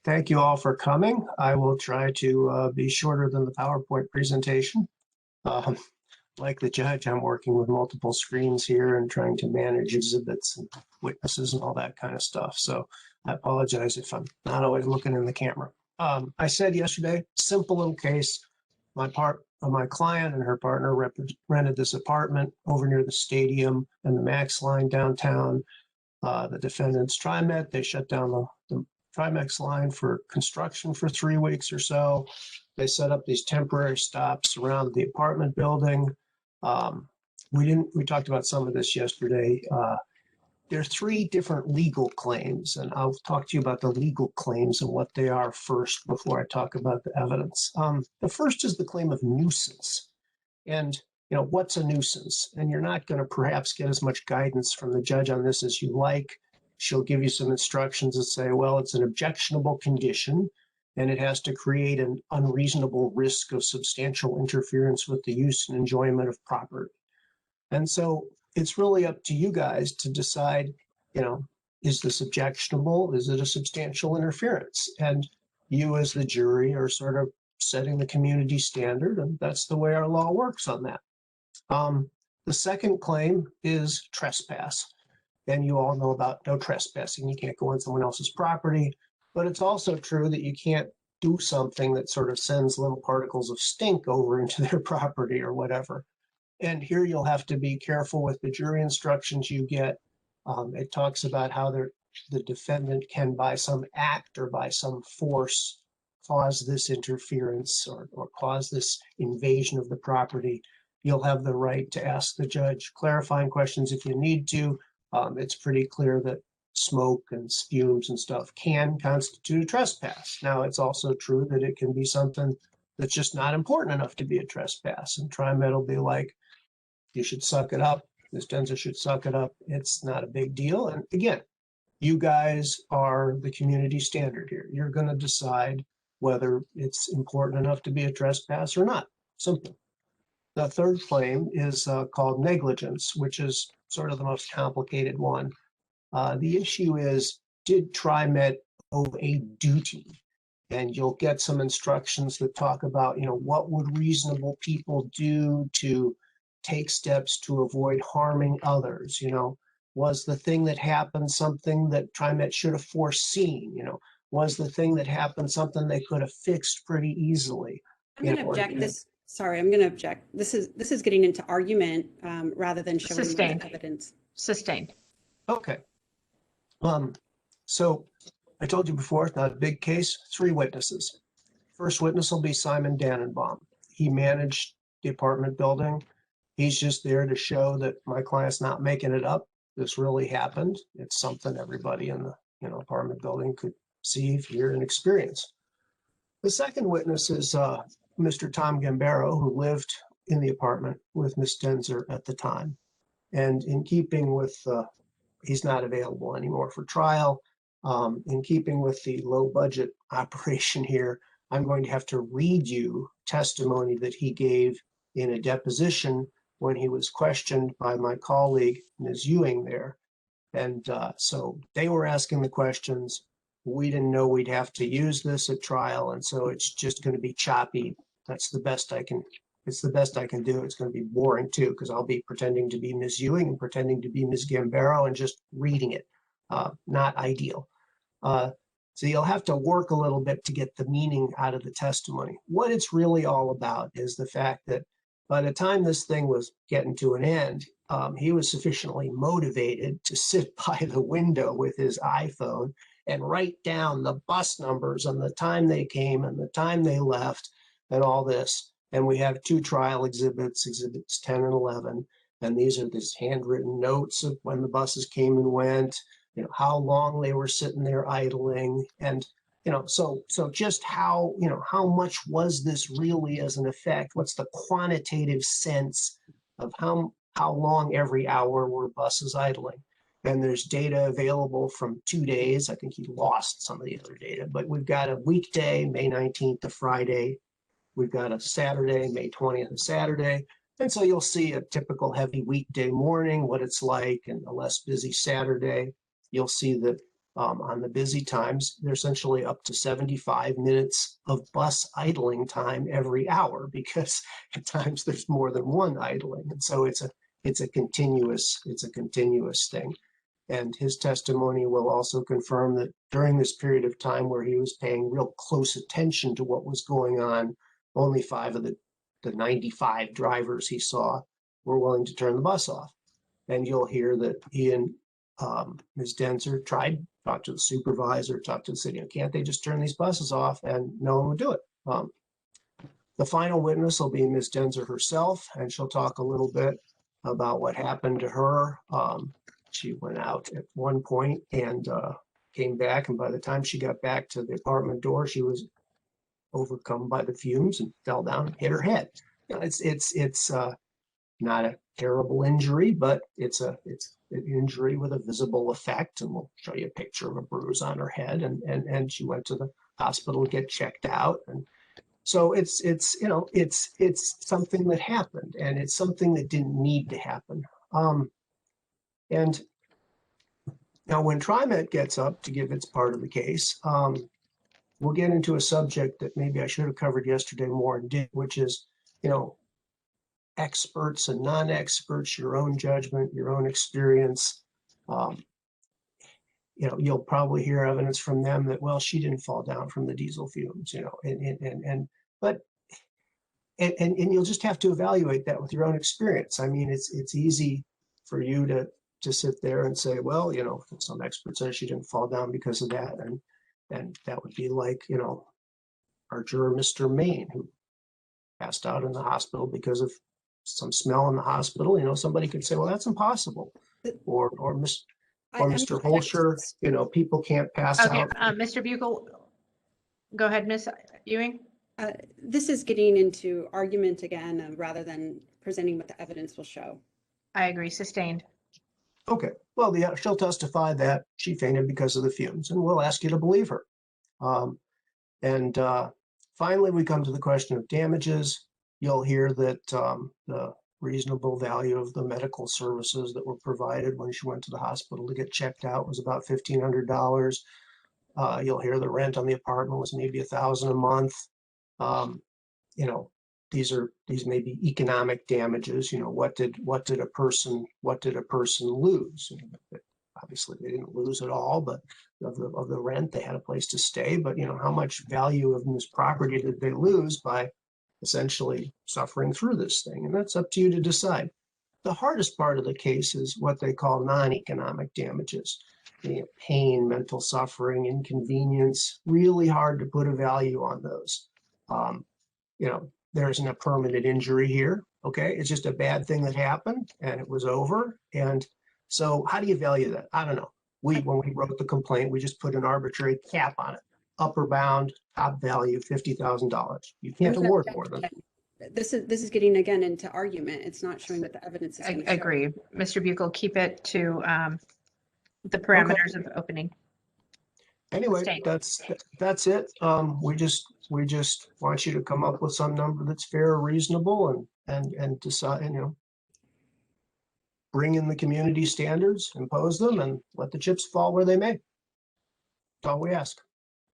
Thank you all for coming. I will try to be shorter than the PowerPoint presentation. Like the judge, I'm working with multiple screens here and trying to manage exhibits and witnesses and all that kind of stuff. So I apologize if I'm not always looking in the camera. I said yesterday, simple little case. My client and her partner rented this apartment over near the stadium and the Max line downtown. The defendants TriMet, they shut down the Trimax line for construction for 3 weeks or so. They set up these temporary stops around the apartment building. We talked about some of this yesterday. There are 3 different legal claims, and I'll talk to you about the legal claims and what they are first before I talk about the evidence. The first is the claim of nuisance. And what's a nuisance? And you're not going to perhaps get as much guidance from the judge on this as you like. She'll give you some instructions that say, well, it's an objectionable condition, and it has to create an unreasonable risk of substantial interference with the use and enjoyment of property. And so it's really up to you guys to decide, is this objectionable? Is it a substantial interference? And you as the jury are sort of setting the community standard, and that's the way our law works on that. The second claim is trespass. And you all know about no trespassing. You can't go on someone else's property, but it's also true that you can't do something that sort of sends little particles of stink over into their property or whatever. And here you'll have to be careful with the jury instructions you get. It talks about how the defendant can, by some act or by some force, cause this interference or cause this invasion of the property. You'll have the right to ask the judge clarifying questions if you need to. It's pretty clear that smoke and fumes and stuff can constitute a trespass. Now, it's also true that it can be something that's just not important enough to be a trespass. And TriMet will be like, you should suck it up. Ms. Denzer should suck it up. It's not a big deal. And again, you guys are the community standard here. You're going to decide whether it's important enough to be a trespass or not. Simple. The third claim is called negligence, which is sort of the most complicated one. The issue is, did TriMet owe a duty? And you'll get some instructions that talk about, what would reasonable people do to take steps to avoid harming others? Was the thing that happened something that TriMet should have foreseen? Was the thing that happened something they could have fixed pretty easily? I'm going to object this. Sorry, I'm going to object. This is getting into argument rather than showing the evidence. Sustained. Okay. So I told you before, it's not a big case. 3 witnesses. First witness will be Simon Dannenbaum. He managed the apartment building. He's just there to show that my client's not making it up. This really happened. It's something everybody in the apartment building could see, hear, and experience. The second witness is Mr. Tom Gambero, who lived in the apartment with Ms. Denzer at the time. And in keeping with, he's not available anymore for trial. In keeping with the low budget operation here, I'm going to have to read you testimony that he gave in a deposition when he was questioned by my colleague, Ms. Ewing there. And so they were asking the questions. We didn't know we'd have to use this at trial, and so it's just going to be choppy. That's the best I can. It's the best I can do. It's going to be boring too, because I'll be pretending to be Ms. Ewing and pretending to be Ms. Gambero and just reading it. Not ideal. So you'll have to work a little bit to get the meaning out of the testimony. What it's really all about is the fact that by the time this thing was getting to an end, he was sufficiently motivated to sit by the window with his iPhone and write down the bus numbers and the time they came and the time they left and all this. And we have 2 trial exhibits, exhibits 10 and 11. And these are these handwritten notes of when the buses came and went, how long they were sitting there idling. And, so just how much was this really as an effect? What's the quantitative sense of how long every hour were buses idling? And there's data available from 2 days. I think he lost some of the other data, but we've got a weekday, May 19th to Friday. We've got a Saturday, May 20th to Saturday. And so you'll see a typical heavy weekday morning, what it's like, and a less busy Saturday. You'll see that On the busy times, they're essentially up to 75 minutes of bus idling time every hour, because at times there's more than one idling. And so it's a continuous thing. And his testimony will also confirm that during this period of time where he was paying real close attention to what was going on, only 5 of the 95 drivers he saw were willing to turn the bus off. And you'll hear that he and Ms. Denzer talked to the supervisor, talked to the city, can't they just turn these buses off? And no one would do it. The final witness will be Ms. Denzer herself, and she'll talk a little bit about what happened to her. She went out at one point and came back, and by the time she got back to the apartment door, she was overcome by the fumes and fell down and hit her head. You know, it's not a terrible injury, but it's an injury with a visible effect, and we'll show you a picture of a bruise on her head. And she went to the hospital to get checked out, and so it's something that happened, and it's something that didn't need to happen. And now when TriMet gets up to give its part of the case, we'll get into a subject that maybe I should have covered yesterday more in depth, which is, experts and non-experts, your own judgment, your own experience. You'll probably hear evidence from them that, well, she didn't fall down from the diesel fumes, and you'll just have to evaluate that with your own experience. I mean, it's easy for you to sit there and say, well, some expert says she didn't fall down because of that. And that would be like, our juror, Mr. Maine, who passed out in the hospital because of some smell in the hospital. Somebody could say, well, that's impossible. Or Mr. Holscher, people can't pass out. Mr. Bugle, go ahead, Ms. Ewing. This is getting into argument again, rather than presenting what the evidence will show. I agree. Sustained. Okay. Well, she'll testify that she fainted because of the fumes, and we'll ask you to believe her. Finally, we come to the question of damages. You'll hear that the reasonable value of the medical services that were provided when she went to the hospital to get checked out was about $1,500. You'll hear the rent on the apartment was maybe $1,000 a month. These may be economic damages. What did a person lose? Obviously, they didn't lose at all, but of the rent, they had a place to stay. But how much value of this property did they lose by essentially suffering through this thing? And that's up to you to decide. The hardest part of the case is what they call non-economic damages. Pain, mental suffering, inconvenience. Really hard to put a value on those. There isn't a permanent injury here. Okay, it's just a bad thing that happened and it was over. And so how do you value that? I don't know. When we wrote the complaint, we just put an arbitrary cap on it. Upper bound, top value, $50,000. You can't award more than that. This is getting again into argument. It's not showing what the evidence is. I agree. Mr. Bugle, keep it to the parameters of the opening. Anyway, that's it. We just want you to come up with some number that's fair or reasonable, and decide, bring in the community standards, impose them, and let the chips fall where they may. That's all we ask.